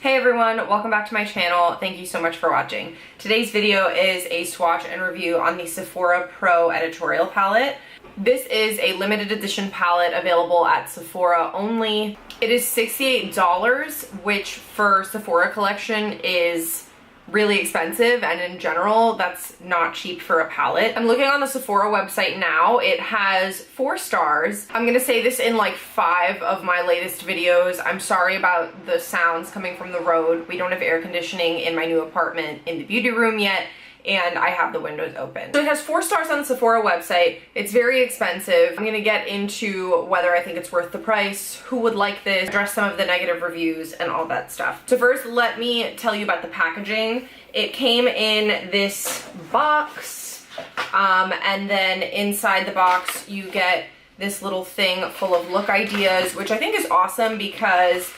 Hey everyone, welcome back to my channel. Thank you so much for watching. Today's video is a swatch and review on the Sephora Pro Editorial palette. This is a limited edition palette available at Sephora only. It is $68, which for Sephora collection is really expensive, and in general that's not cheap for a palette. I'm looking on the Sephora website now. It has 4 stars. I'm gonna say this in like 5 of my latest videos. I'm sorry about the sounds coming from the road. We don't have air conditioning in my new apartment in the beauty room yet, and I have the windows open. So it has 4 stars on the Sephora website. It's very expensive. I'm gonna get into whether I think it's worth the price, who would like this, address some of the negative reviews, and all that stuff. So first, let me tell you about the packaging. It came in this box, and then inside the box you get this little thing full of look ideas, which I think is awesome because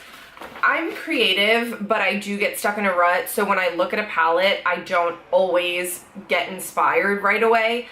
I'm creative, but I do get stuck in a rut, so when I look at a palette, I don't always get inspired right away.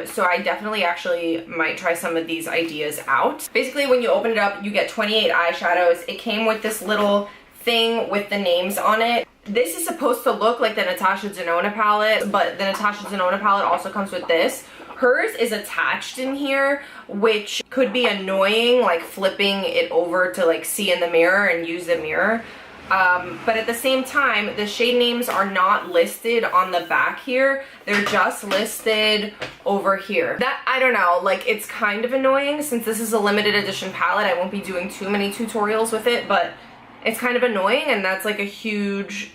So I definitely actually might try some of these ideas out. Basically, when you open it up, you get 28 eyeshadows. It came with this little thing with the names on it. This is supposed to look like the Natasha Denona palette, but the Natasha Denona palette also comes with this. Hers is attached in here, which could be annoying, like flipping it over to like see in the mirror and use the mirror. But at the same time, the shade names are not listed on the back here. They're just listed over here. That, I don't know, like it's kind of annoying since this is a limited edition palette. I won't be doing too many tutorials with it, but it's kind of annoying, and that's like a huge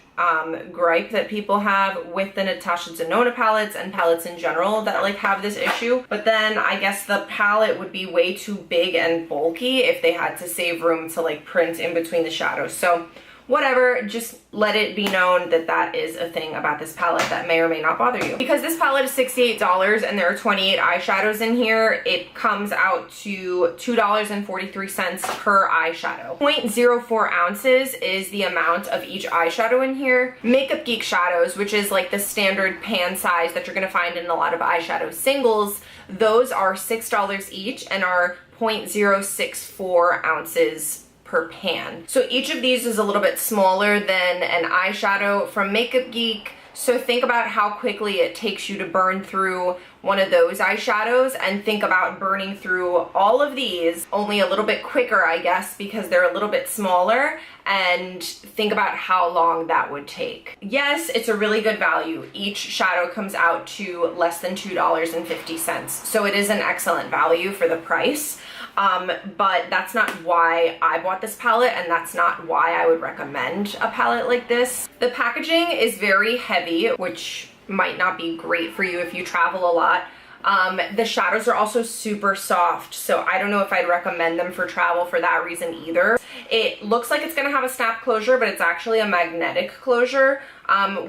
gripe that people have with the Natasha Denona palettes and palettes in general that like have this issue. But then I guess the palette would be way too big and bulky if they had to save room to like print in between the shadows. So whatever, just let it be known that that is a thing about this palette that may or may not bother you. Because this palette is $68 and there are 28 eyeshadows in here, it comes out to $2.43 per eyeshadow. 0.04 ounces is the amount of each eyeshadow in here. Makeup Geek shadows, which is like the standard pan size that you're gonna find in a lot of eyeshadow singles, those are $6 each and are 0.064 ounces per pan. So each of these is a little bit smaller than an eyeshadow from Makeup Geek. So think about how quickly it takes you to burn through one of those eyeshadows, and think about burning through all of these only a little bit quicker, I guess, because they're a little bit smaller, and think about how long that would take. Yes, it's a really good value. Each shadow comes out to less than $2.50. So it is an excellent value for the price. But that's not why I bought this palette, and that's not why I would recommend a palette like this. The packaging is very heavy, which might not be great for you if you travel a lot. The shadows are also super soft, so I don't know if I'd recommend them for travel for that reason either. It looks like it's gonna have a snap closure, but it's actually a magnetic closure,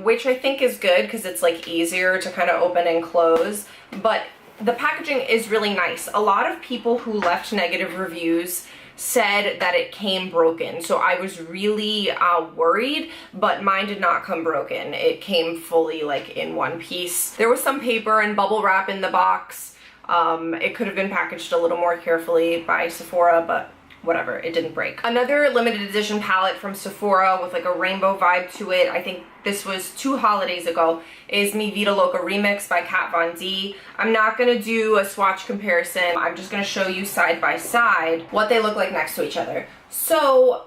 which I think is good because it's like easier to kind of open and close. But the packaging is really nice. A lot of people who left negative reviews said that it came broken, so I was really worried, but mine did not come broken. It came fully like in one piece. There was some paper and bubble wrap in the box. It could have been packaged a little more carefully by Sephora, but whatever, it didn't break. Another limited edition palette from Sephora with like a rainbow vibe to it, I think this was 2 holidays ago, is Mi Vida Loca Remix by Kat Von D. I'm not gonna do a swatch comparison. I'm just gonna show you side by side what they look like next to each other. So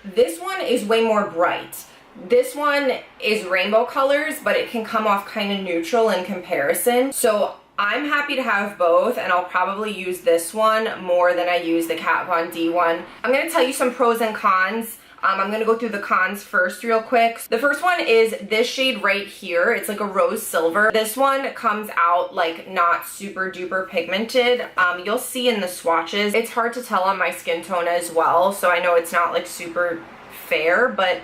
this one is way more bright. This one is rainbow colors, but it can come off kind of neutral in comparison. So I'm happy to have both, and I'll probably use this one more than I use the Kat Von D one. I'm gonna tell you some pros and cons. I'm gonna go through the cons first real quick. The first one is this shade right here. It's like a rose silver. This one comes out like not super duper pigmented. You'll see in the swatches. It's hard to tell on my skin tone as well, so I know it's not like super fair, but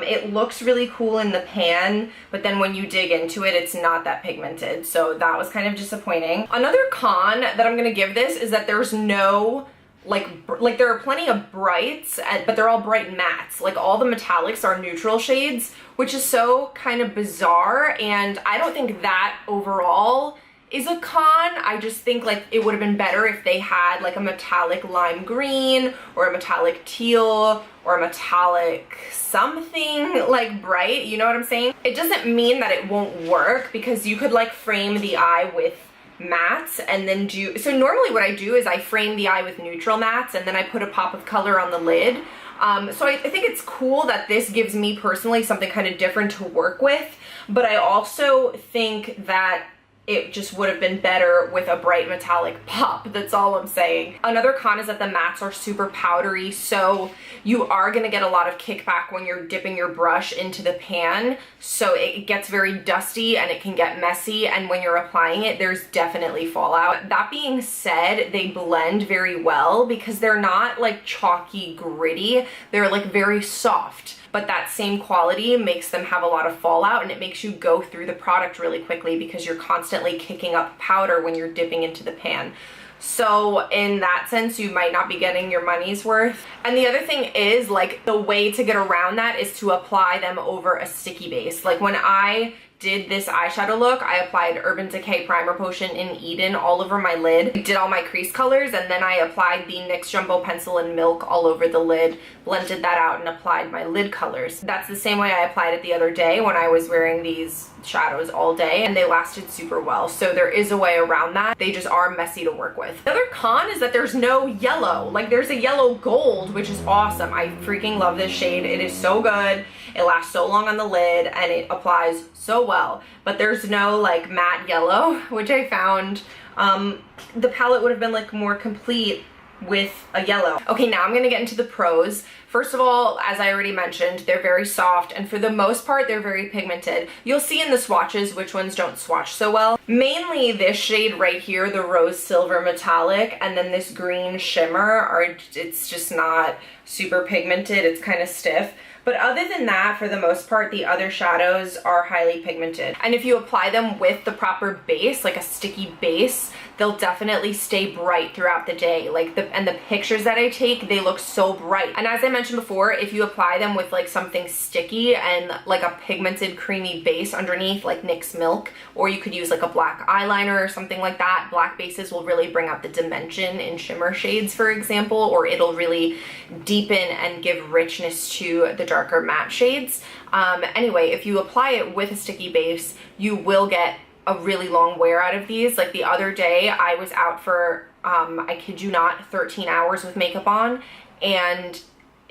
it looks really cool in the pan, but then when you dig into it, it's not that pigmented, so that was kind of disappointing. Another con that I'm gonna give this is that there's no like there are plenty of brights, but they're all bright mattes. Like all the metallics are neutral shades, which is so kind of bizarre, and I don't think that overall is a con. I just think like it would have been better if they had like a metallic lime green or a metallic teal or a metallic something like bright, you know what I'm saying? It doesn't mean that it won't work, because you could like frame the eye with mattes and then do, so normally what I do is I frame the eye with neutral mattes and then I put a pop of color on the lid. So I think it's cool that this gives me personally something kind of different to work with, but I also think that it just would have been better with a bright metallic pop. That's all I'm saying. Another con is that the mattes are super powdery, so you are gonna get a lot of kickback when you're dipping your brush into the pan, so it gets very dusty and it can get messy, and when you're applying it, there's definitely fallout. That being said, they blend very well because they're not like chalky gritty, they're like very soft. But that same quality makes them have a lot of fallout, and it makes you go through the product really quickly because you're constantly kicking up powder when you're dipping into the pan. So in that sense, you might not be getting your money's worth. And the other thing is, like, the way to get around that is to apply them over a sticky base. Like when I did this eyeshadow look, I applied Urban Decay Primer Potion in Eden all over my lid, did all my crease colors, and then I applied the NYX Jumbo Pencil in Milk all over the lid, blended that out, and applied my lid colors. That's the same way I applied it the other day when I was wearing these shadows all day, and they lasted super well. So there is a way around that. They just are messy to work with. The other con is that there's no yellow. Like, there's a yellow gold, which is awesome. I freaking love this shade. It is so good. It lasts so long on the lid and it applies so well, but there's no like matte yellow, which I found the palette would have been like more complete with a yellow. Okay, now I'm gonna get into the pros. First of all, as I already mentioned, they're very soft, and for the most part, they're very pigmented. You'll see in the swatches which ones don't swatch so well. Mainly this shade right here, the Rose Silver Metallic, and then this green shimmer it's just not super pigmented, it's kind of stiff. But other than that, for the most part, the other shadows are highly pigmented. And if you apply them with the proper base, like a sticky base, they'll definitely stay bright throughout the day. Like the pictures that I take, they look so bright. And as I mentioned before, if you apply them with like something sticky and like a pigmented creamy base underneath, like NYX Milk, or you could use like a black eyeliner or something like that, black bases will really bring out the dimension in shimmer shades, for example, or it'll really deepen and give richness to the darker matte shades. Anyway, if you apply it with a sticky base, you will get a really long wear out of these. Like the other day, I was out for, I kid you not, 13 hours with makeup on, and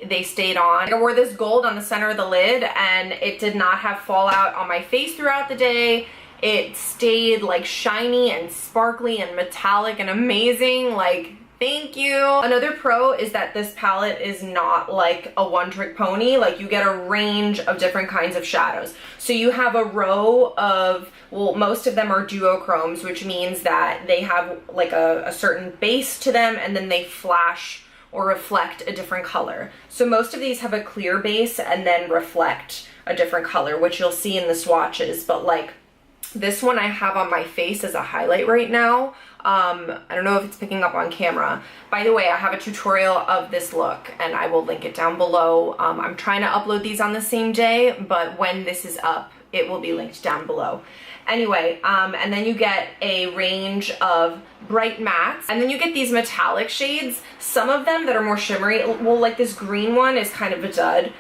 they stayed on. I wore this gold on the center of the lid, and it did not have fallout on my face throughout the day. It stayed like shiny and sparkly and metallic and amazing. Like, thank you. Another pro is that this palette is not like a one-trick pony. Like, you get a range of different kinds of shadows. So you have a row of, well, most of them are duochromes, which means that they have like a certain base to them, and then they flash or reflect a different color. So most of these have a clear base and then reflect a different color, which you'll see in the swatches. But like this one I have on my face as a highlight right now. I don't know if it's picking up on camera. By the way, I have a tutorial of this look and I will link it down below. I'm trying to upload these on the same day, but when this is up, it will be linked down below. Anyway, and then you get a range of bright mattes, and then you get these metallic shades. Some of them that are more shimmery, well, like this green one is kind of a dud.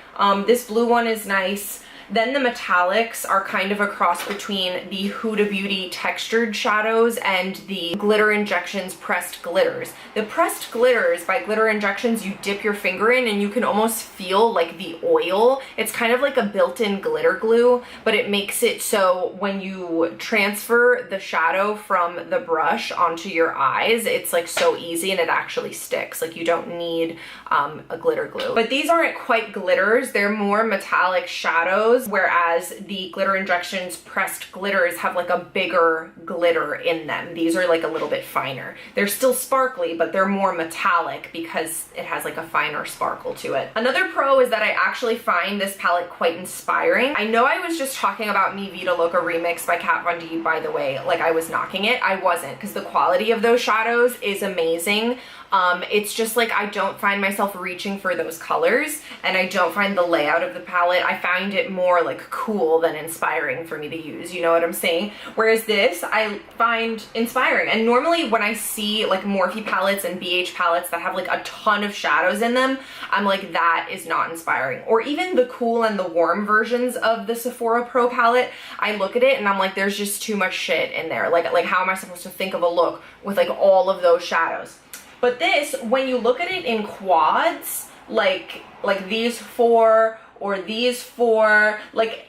This blue one is nice. Then the metallics are kind of a cross between the Huda Beauty textured shadows and the Glitter Injections pressed glitters. The pressed glitters by Glitter Injections, you dip your finger in and you can almost feel like the oil. It's kind of like a built-in glitter glue, but it makes it so when you transfer the shadow from the brush onto your eyes, it's like so easy and it actually sticks. Like, you don't need a glitter glue. But these aren't quite glitters, they're more metallic shadows, whereas the Glitter Injections pressed glitters have like a bigger glitter in them. These are like a little bit finer. They're still sparkly, but they're more metallic because it has like a finer sparkle to it. Another pro is that I actually find this palette quite inspiring. I know I was just talking about Mi Vida Loca Remix by Kat Von D, by the way, like I was knocking it. I wasn't, because the quality of those shadows is amazing. It's just like I don't find myself reaching for those colors, and I don't find the layout of the palette, I find it more like cool than inspiring for me to use, you know what I'm saying? Whereas this I find inspiring, and normally when I see like Morphe palettes and BH palettes that have like a ton of shadows in them, I'm like, that is not inspiring. Or even the cool and the warm versions of the Sephora Pro palette, I look at it and I'm like, there's just too much shit in there. Like how am I supposed to think of a look with like all of those shadows? But this, when you look at it in quads, like these four or these four, like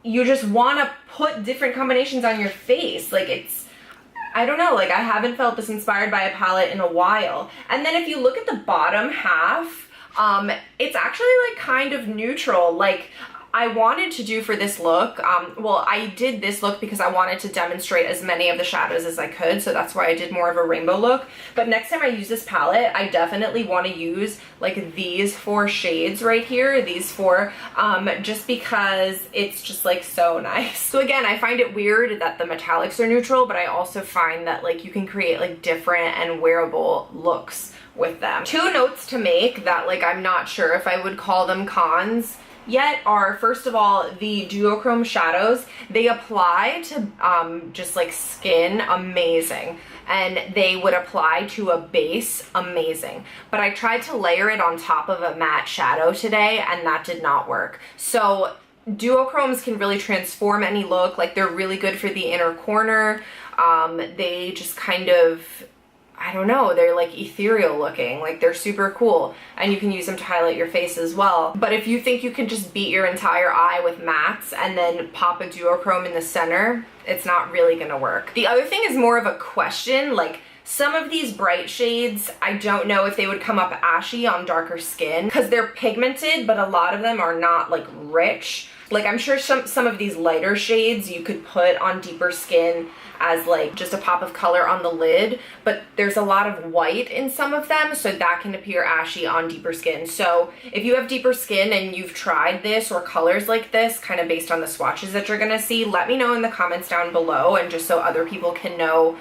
you just want to put different combinations on your face. Like it's, I don't know, like I haven't felt this inspired by a palette in a while. And then if you look at the bottom half, it's actually like kind of neutral. Like I wanted to do for this look, well, I did this look because I wanted to demonstrate as many of the shadows as I could, so that's why I did more of a rainbow look. But next time I use this palette, I definitely want to use like these 4 shades right here, these 4, just because it's just like so nice. So again, I find it weird that the metallics are neutral, but I also find that like you can create like different and wearable looks with them. 2 notes to make that like I'm not sure if I would call them cons yet are, first of all, the duochrome shadows. They apply to just like skin amazing, and they would apply to a base amazing, but I tried to layer it on top of a matte shadow today and that did not work. So duochromes can really transform any look. Like they're really good for the inner corner. They just kind of, I don't know, they're like ethereal looking, like they're super cool, and you can use them to highlight your face as well. But if you think you can just beat your entire eye with mattes and then pop a duochrome in the center, it's not really gonna work. The other thing is more of a question, like some of these bright shades, I don't know if they would come up ashy on darker skin because they're pigmented, but a lot of them are not like rich. Like I'm sure some of these lighter shades you could put on deeper skin as like just a pop of color on the lid, but there's a lot of white in some of them, so that can appear ashy on deeper skin. So if you have deeper skin and you've tried this or colors like this, kind of based on the swatches that you're gonna see, let me know in the comments down below, and just so other people can know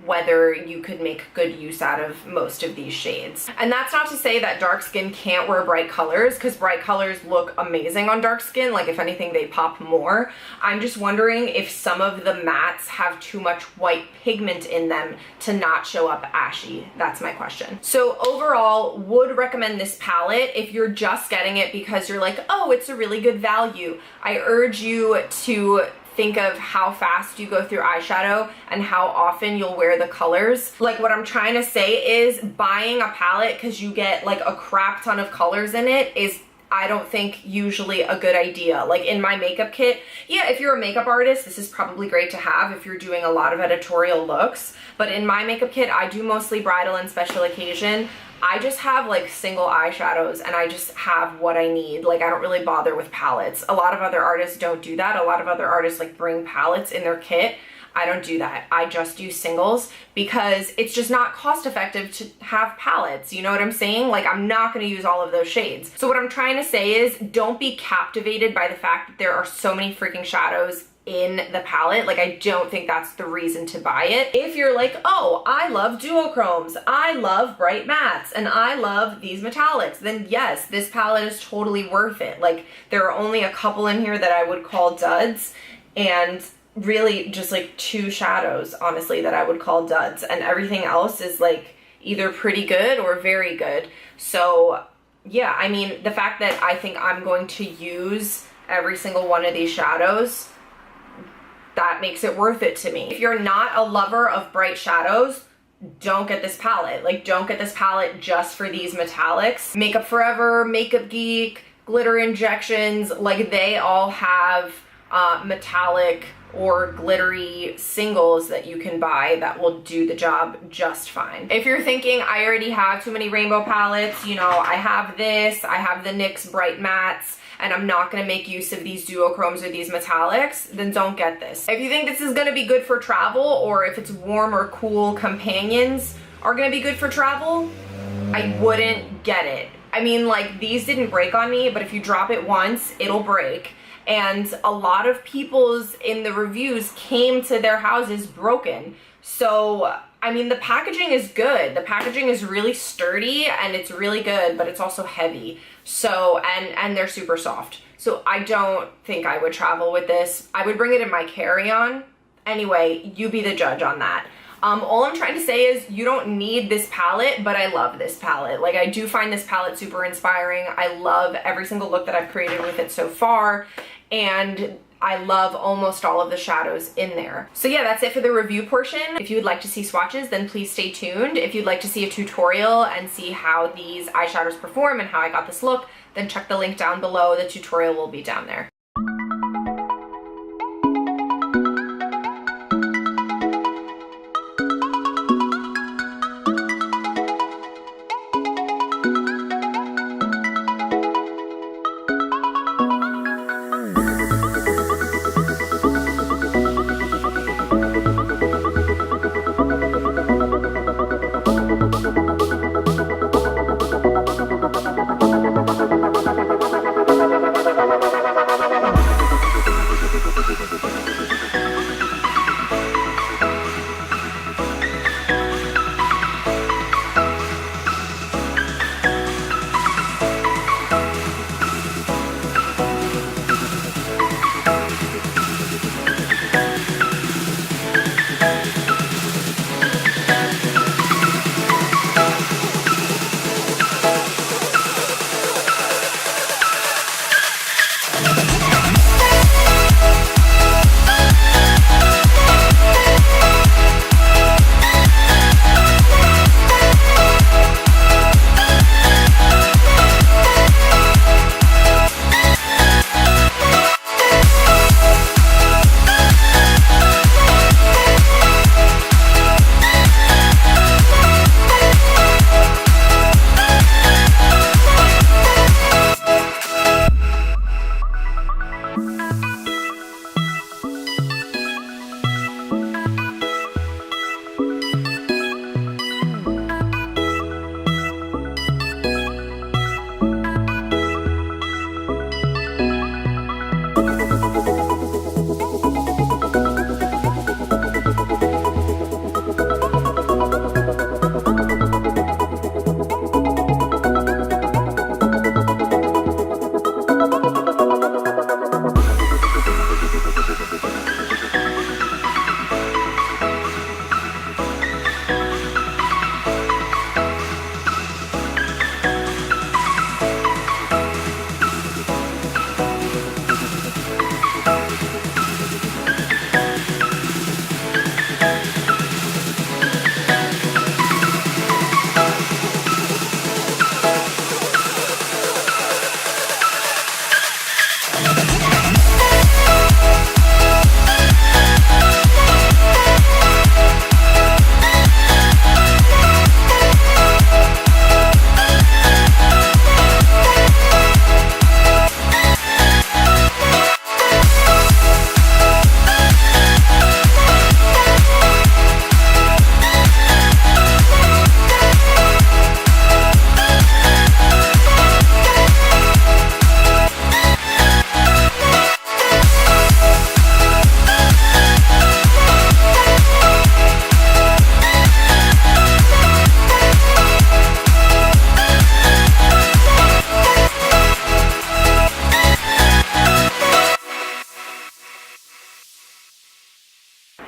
whether you could make good use out of most of these shades. And that's not to say that dark skin can't wear bright colors, because bright colors look amazing on dark skin. Like if anything, they pop more. I'm just wondering if some of the mattes have too much white pigment in them to not show up ashy. That's my question. So overall, would recommend this palette if you're just getting it because you're like, oh, it's a really good value. I urge you to think of how fast you go through eyeshadow and how often you'll wear the colors. Like what I'm trying to say is buying a palette because you get like a crap ton of colors in it is, I don't think, usually a good idea. Like in my makeup kit, yeah, if you're a makeup artist, this is probably great to have if you're doing a lot of editorial looks. But in my makeup kit, I do mostly bridal and special occasion. I just have like single eyeshadows and I just have what I need. Like I don't really bother with palettes. A lot of other artists don't do that. A lot of other artists like bring palettes in their kit. I don't do that. I just use singles because it's just not cost effective to have palettes. You know what I'm saying? Like I'm not gonna use all of those shades. So what I'm trying to say is don't be captivated by the fact that there are so many freaking shadows in the palette. Like I don't think that's the reason to buy it. If you're like, oh, I love duochromes, I love bright mattes, and I love these metallics, then yes, this palette is totally worth it. Like there are only a couple in here that I would call duds, and really just like 2 shadows honestly that I would call duds, and everything else is like either pretty good or very good. So yeah, I mean, the fact that I think I'm going to use every single one of these shadows, that makes it worth it to me. If you're not a lover of bright shadows, don't get this palette. Like don't get this palette just for these metallics. Makeup Forever, Makeup Geek, Glitter Injections, like they all have metallic or glittery singles that you can buy that will do the job just fine. If you're thinking, I already have too many rainbow palettes, you know, I have this, I have the NYX Bright Mattes, and I'm not gonna make use of these duochromes or these metallics, then don't get this. If you think this is gonna be good for travel, or if it's warm or cool companions are gonna be good for travel, I wouldn't get it. I mean, like these didn't break on me, but if you drop it once, it'll break. And a lot of people's in the reviews came to their houses broken. So, I mean, the packaging is good. The packaging is really sturdy and it's really good, but it's also heavy. So, and they're super soft. So I don't think I would travel with this. I would bring it in my carry-on. Anyway, you be the judge on that. All I'm trying to say is you don't need this palette, but I love this palette. Like, I do find this palette super inspiring. I love every single look that I've created with it so far, and I love almost all of the shadows in there. So yeah, that's it for the review portion. If you would like to see swatches, then please stay tuned. If you'd like to see a tutorial and see how these eyeshadows perform and how I got this look, then check the link down below. The tutorial will be down there.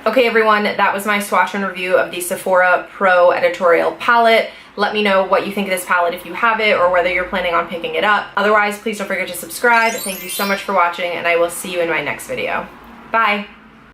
Okay everyone, that was my swatch and review of the Sephora Pro Editorial palette. Let me know what you think of this palette if you have it or whether you're planning on picking it up. Otherwise, please don't forget to subscribe. Thank you so much for watching and I will see you in my next video. Bye!